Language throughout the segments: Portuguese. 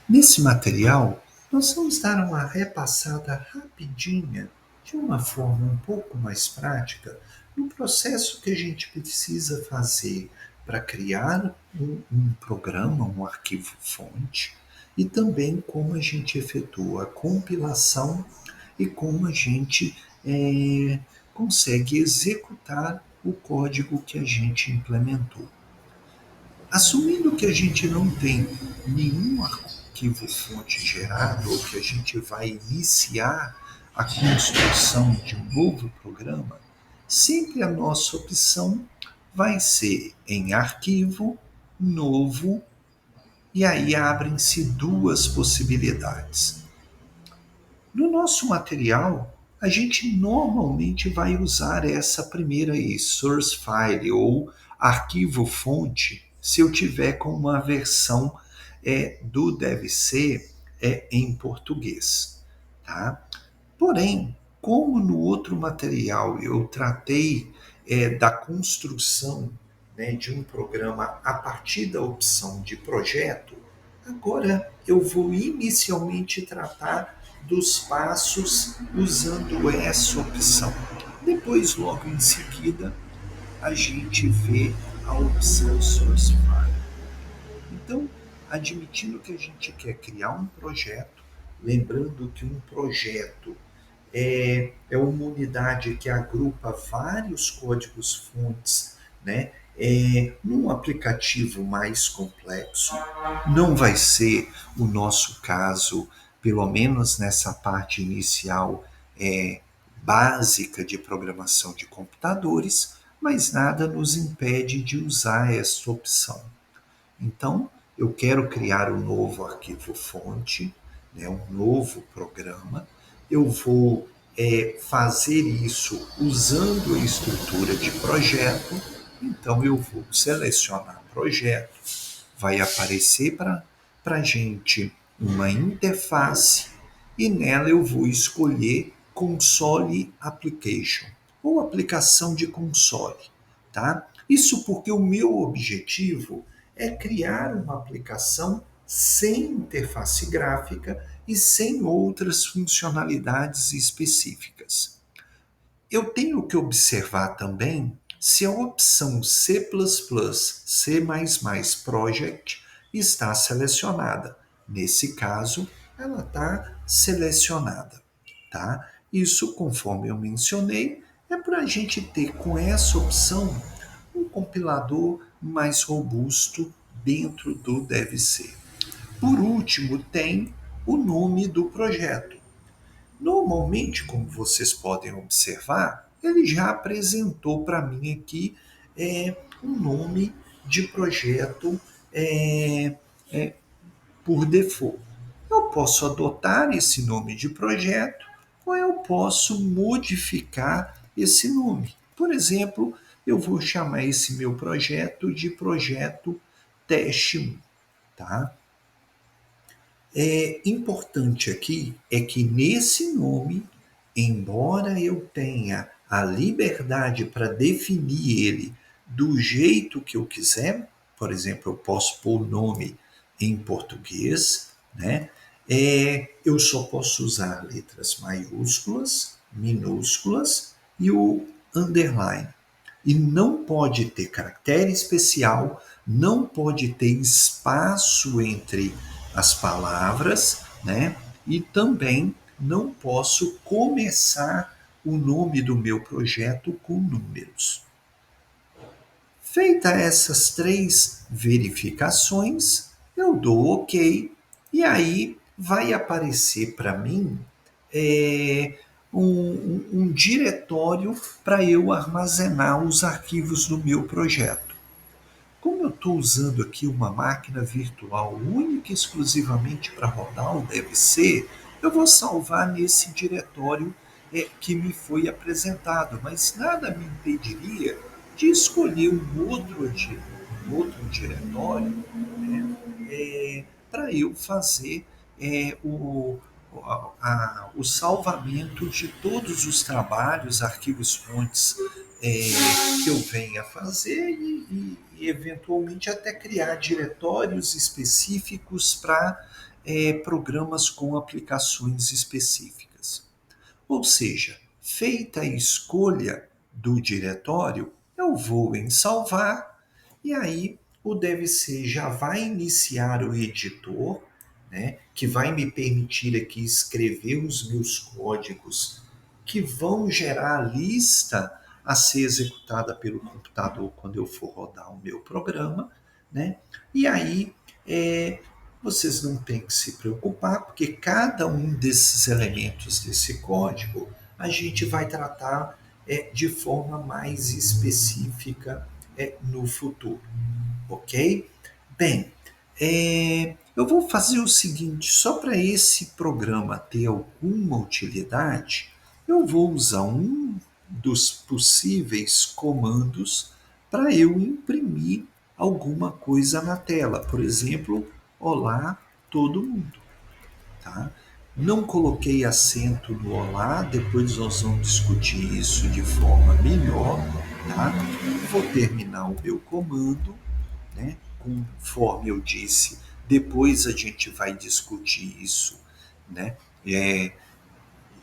Nesse material, nós vamos dar uma repassada rapidinha, de uma forma um pouco mais prática, no processo que a gente precisa fazer para criar um programa, um arquivo-fonte, e também como a gente efetua a compilação e como a gente consegue executar o código que a gente implementou. Assumindo que a gente não tem nenhum arquivo-fonte gerado, ou que a gente vai iniciar a construção de um novo programa, sempre a nossa opção vai ser em arquivo, novo, e aí abrem-se duas possibilidades. No nosso material, a gente normalmente vai usar essa primeira aí, source file ou arquivo-fonte, se eu tiver com uma versão do deve ser em português, tá? Porém, como no outro material eu tratei da construção, né, de um programa a partir da opção de projeto, agora eu vou inicialmente tratar dos passos usando essa opção. Depois, logo em seguida, a gente vê a opção Source File. Então, admitindo que a gente quer criar um projeto, lembrando que um projeto é uma unidade que agrupa vários códigos-fontes, né? Num aplicativo mais complexo. Não vai ser o nosso caso, pelo menos nessa parte inicial básica de programação de computadores, mas nada nos impede de usar essa opção. Então, eu quero criar um novo arquivo-fonte, né, um novo programa. Eu vou fazer isso usando a estrutura de projeto. Então, eu vou selecionar projeto. Vai aparecer para a gente uma interface e nela eu vou escolher Console Application ou aplicação de console, tá? Isso porque o meu objetivo é criar uma aplicação sem interface gráfica e sem outras funcionalidades específicas. Eu tenho que observar também se a opção C++, C++ Project está selecionada. Nesse caso, ela está selecionada, tá? Isso, conforme eu mencionei, é para a gente ter com essa opção um compilador mais robusto dentro do deve ser. Por último, tem o nome do projeto. Normalmente, como vocês podem observar, ele já apresentou para mim aqui um nome de projeto é, por default. Eu posso adotar esse nome de projeto ou eu posso modificar esse nome. Por exemplo, eu vou chamar esse meu projeto de projeto teste 1, tá? Importante aqui é que nesse nome, embora eu tenha a liberdade para definir ele do jeito que eu quiser, por exemplo, eu posso pôr o nome em português, né? Eu só posso usar letras maiúsculas, minúsculas e o underline. E não pode ter caractere especial, não pode ter espaço entre as palavras, né? E também não posso começar o nome do meu projeto com números. Feita essas três verificações, eu dou OK e aí vai aparecer para mim um diretório para eu armazenar os arquivos do meu projeto. Como eu estou usando aqui uma máquina virtual única e exclusivamente para rodar o deve ser, eu vou salvar nesse diretório que me foi apresentado, mas nada me impediria de escolher um outro diretório, né, para eu fazer o salvamento de todos os trabalhos, arquivos fontes que eu venha fazer e e eventualmente até criar diretórios específicos para programas com aplicações específicas. Ou seja, feita a escolha do diretório, eu vou em salvar e aí o DVC já vai iniciar o editor, né, que vai me permitir aqui escrever os meus códigos que vão gerar a lista a ser executada pelo computador quando eu for rodar o meu programa, né? E aí vocês não têm que se preocupar, porque cada um desses elementos desse código a gente vai tratar de forma mais específica no futuro, ok? Bem, eu vou fazer o seguinte, só para esse programa ter alguma utilidade, eu vou usar um dos possíveis comandos para eu imprimir alguma coisa na tela. Por exemplo, olá todo mundo. Tá? Não coloquei acento no olá, depois nós vamos discutir isso de forma melhor. Tá? Vou terminar o meu comando, né? Conforme eu disse, depois a gente vai discutir isso, né?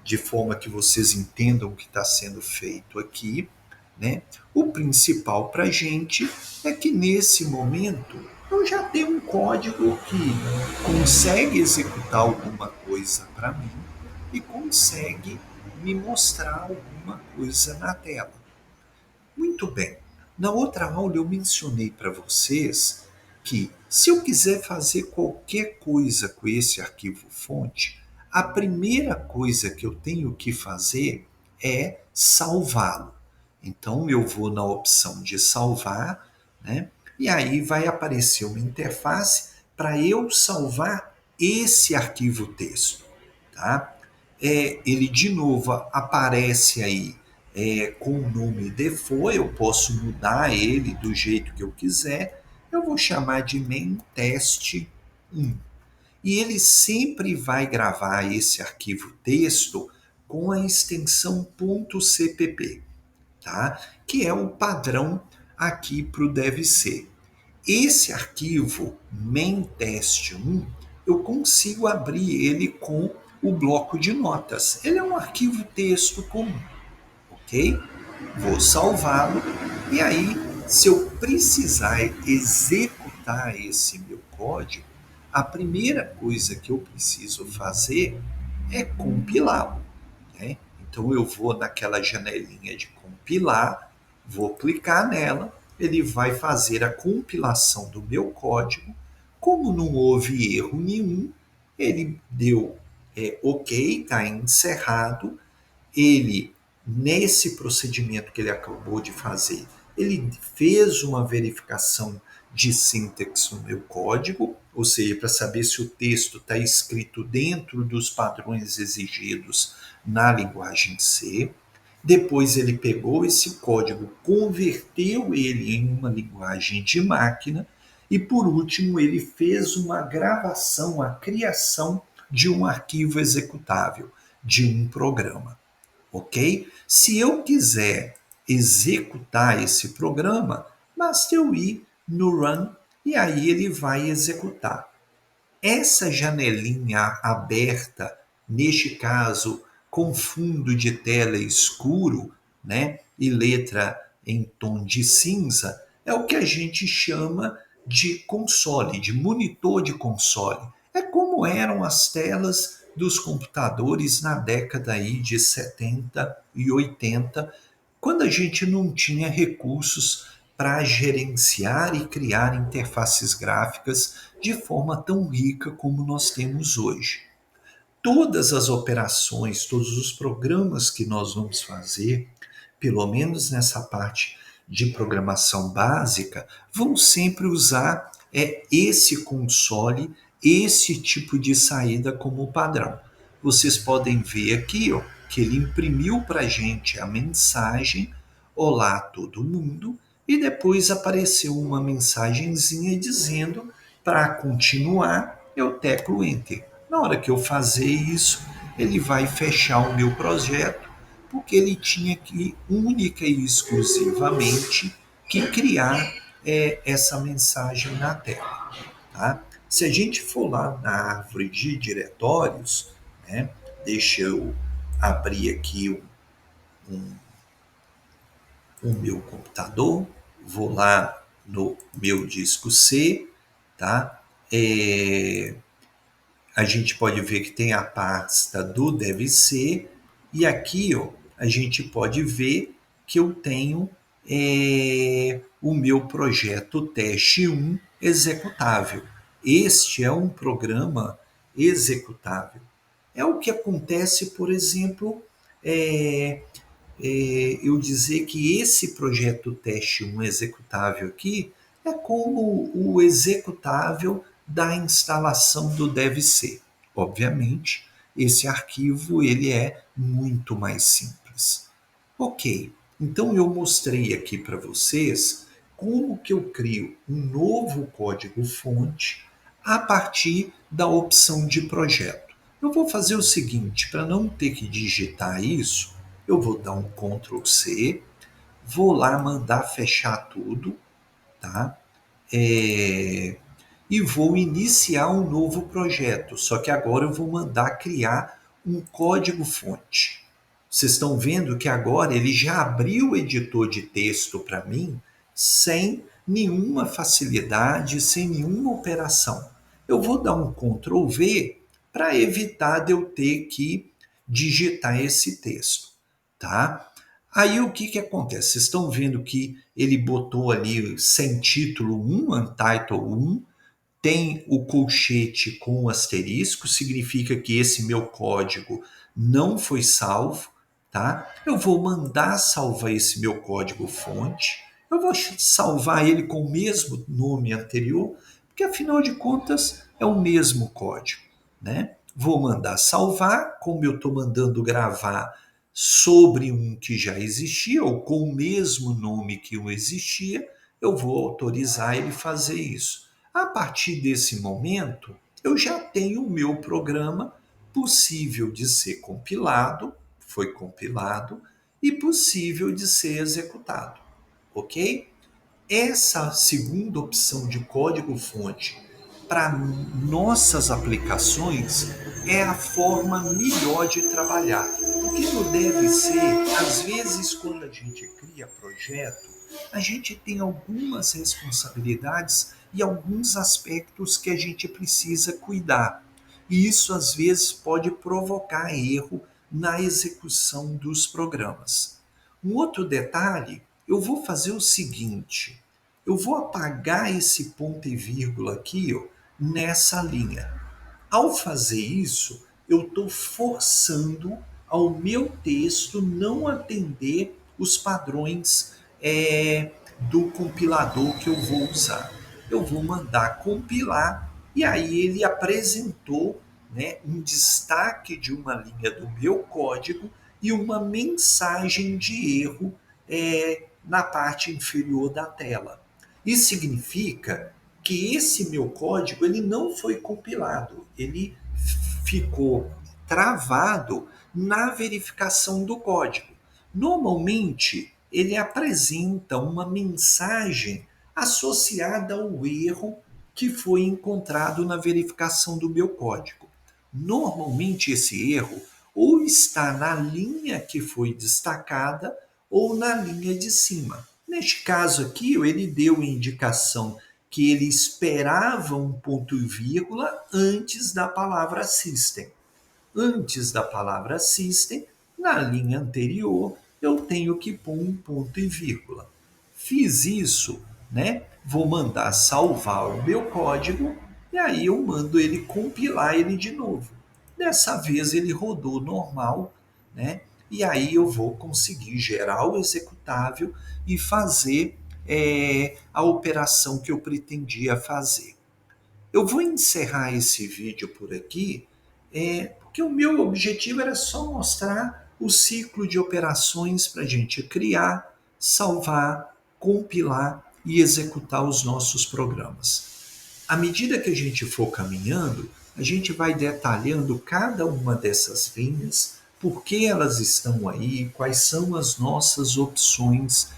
De forma que vocês entendam o que está sendo feito aqui, né? O principal para a gente é que nesse momento eu já tenho um código que consegue executar alguma coisa para mim e consegue me mostrar alguma coisa na tela. Muito bem. Na outra aula eu mencionei para vocês que se eu quiser fazer qualquer coisa com esse arquivo fonte, a primeira coisa que eu tenho que fazer é salvá-lo. Então eu vou na opção de salvar, né? E aí vai aparecer uma interface para eu salvar esse arquivo texto, tá? Ele de novo aparece aí com o nome default, eu posso mudar ele do jeito que eu quiser, eu vou chamar de main test 1. E ele sempre vai gravar esse arquivo texto com a extensão .cpp, tá? Que é o padrão aqui para o DevC. Esse arquivo main test 1, eu consigo abrir ele com o bloco de notas. Ele é um arquivo texto comum, ok? Vou salvá-lo e aí, se eu precisar executar esse meu código, a primeira coisa que eu preciso fazer é compilá-lo, né? Então eu vou naquela janelinha de compilar, vou clicar nela, ele vai fazer a compilação do meu código. Como não houve erro nenhum, ele deu ok, está encerrado. Ele, nesse procedimento que ele acabou de fazer, ele fez uma verificação de sintaxe no meu código, ou seja, para saber se o texto está escrito dentro dos padrões exigidos na linguagem C. Depois ele pegou esse código, converteu ele em uma linguagem de máquina e, por último, ele fez uma gravação, a criação de um arquivo executável, de um programa. Ok? Se eu quiser executar esse programa, basta eu ir no Run e aí ele vai executar. Essa janelinha aberta, neste caso, com fundo de tela escuro, né, e letra em tom de cinza, é o que a gente chama de console, de monitor de console. É como eram as telas dos computadores na década aí de 70 e 80, quando a gente não tinha recursos para gerenciar e criar interfaces gráficas de forma tão rica como nós temos hoje. Todas as operações, todos os programas que nós vamos fazer, pelo menos nessa parte de programação básica, vão sempre usar esse console, esse tipo de saída como padrão. Vocês podem ver aqui que ele imprimiu para a gente a mensagem Olá todo mundo, e depois apareceu uma mensagenzinha dizendo para continuar, eu teclo Enter. Na hora que eu fazer isso, ele vai fechar o meu projeto, porque ele tinha que única e exclusivamente que criar essa mensagem na tela. Tá? Se a gente for lá na árvore de diretórios, né, deixa eu abrir aqui o meu computador, vou lá no meu disco C, tá? A gente pode ver que tem a pasta do deve ser, e aqui ó, a gente pode ver que eu tenho o meu projeto teste 1 executável. Este é um programa executável. É o que acontece, por exemplo, eu dizer que esse projeto teste 1 executável aqui é como o executável da instalação do deve ser. Obviamente, esse arquivo ele é muito mais simples. Ok, então eu mostrei aqui para vocês como que eu crio um novo código-fonte a partir da opção de projeto. Eu vou fazer o seguinte, para não ter que digitar isso, eu vou dar um Ctrl C, vou lá mandar fechar tudo, tá? E vou iniciar um novo projeto, só que agora eu vou mandar criar um código-fonte. Vocês estão vendo que agora ele já abriu o editor de texto para mim sem nenhuma facilidade, sem nenhuma operação. Eu vou dar um Ctrl V para evitar de eu ter que digitar esse texto, tá? Aí o que acontece? Vocês estão vendo que ele botou ali sem título 1, Untitled 1, tem o colchete com o asterisco, significa que esse meu código não foi salvo, tá? Eu vou mandar salvar esse meu código fonte, eu vou salvar ele com o mesmo nome anterior, porque afinal de contas é o mesmo código, né? Vou mandar salvar, como eu estou mandando gravar sobre um que já existia, ou com o mesmo nome que um existia, eu vou autorizar ele fazer isso. A partir desse momento, eu já tenho o meu programa possível de ser compilado, foi compilado, e possível de ser executado, ok? Essa segunda opção de código-fonte para nossas aplicações é a forma melhor de trabalhar. Porque no deve ser, às vezes, quando a gente cria projeto, a gente tem algumas responsabilidades e alguns aspectos que a gente precisa cuidar. E isso, às vezes, pode provocar erro na execução dos programas. Um outro detalhe, eu vou fazer o seguinte: eu vou apagar esse ponto e vírgula aqui ó, nessa linha. Ao fazer isso, eu estou forçando ao meu texto não atender os padrões do compilador que eu vou usar. Eu vou mandar compilar e aí ele apresentou, né, um destaque de uma linha do meu código e uma mensagem de erro na parte inferior da tela. Isso significa que esse meu código ele não foi compilado, ele ficou travado na verificação do código. Normalmente, ele apresenta uma mensagem associada ao erro que foi encontrado na verificação do meu código. Normalmente, esse erro ou está na linha que foi destacada ou na linha de cima. Neste caso aqui, ele deu a indicação que ele esperava um ponto e vírgula antes da palavra system. Antes da palavra system, na linha anterior, eu tenho que pôr um ponto e vírgula. Fiz isso, né? Vou mandar salvar o meu código e aí eu mando ele compilar ele de novo. Dessa vez ele rodou normal, né? E aí eu vou conseguir gerar o executável e fazer a operação que eu pretendia fazer. Eu vou encerrar esse vídeo por aqui, porque o meu objetivo era só mostrar o ciclo de operações para a gente criar, salvar, compilar e executar os nossos programas. À medida que a gente for caminhando, a gente vai detalhando cada uma dessas linhas, por que elas estão aí, quais são as nossas opções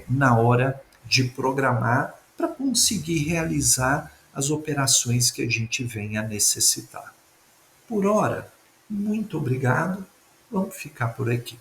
na hora de programar para conseguir realizar as operações que a gente venha a necessitar. Por hora, muito obrigado. Vamos ficar por aqui.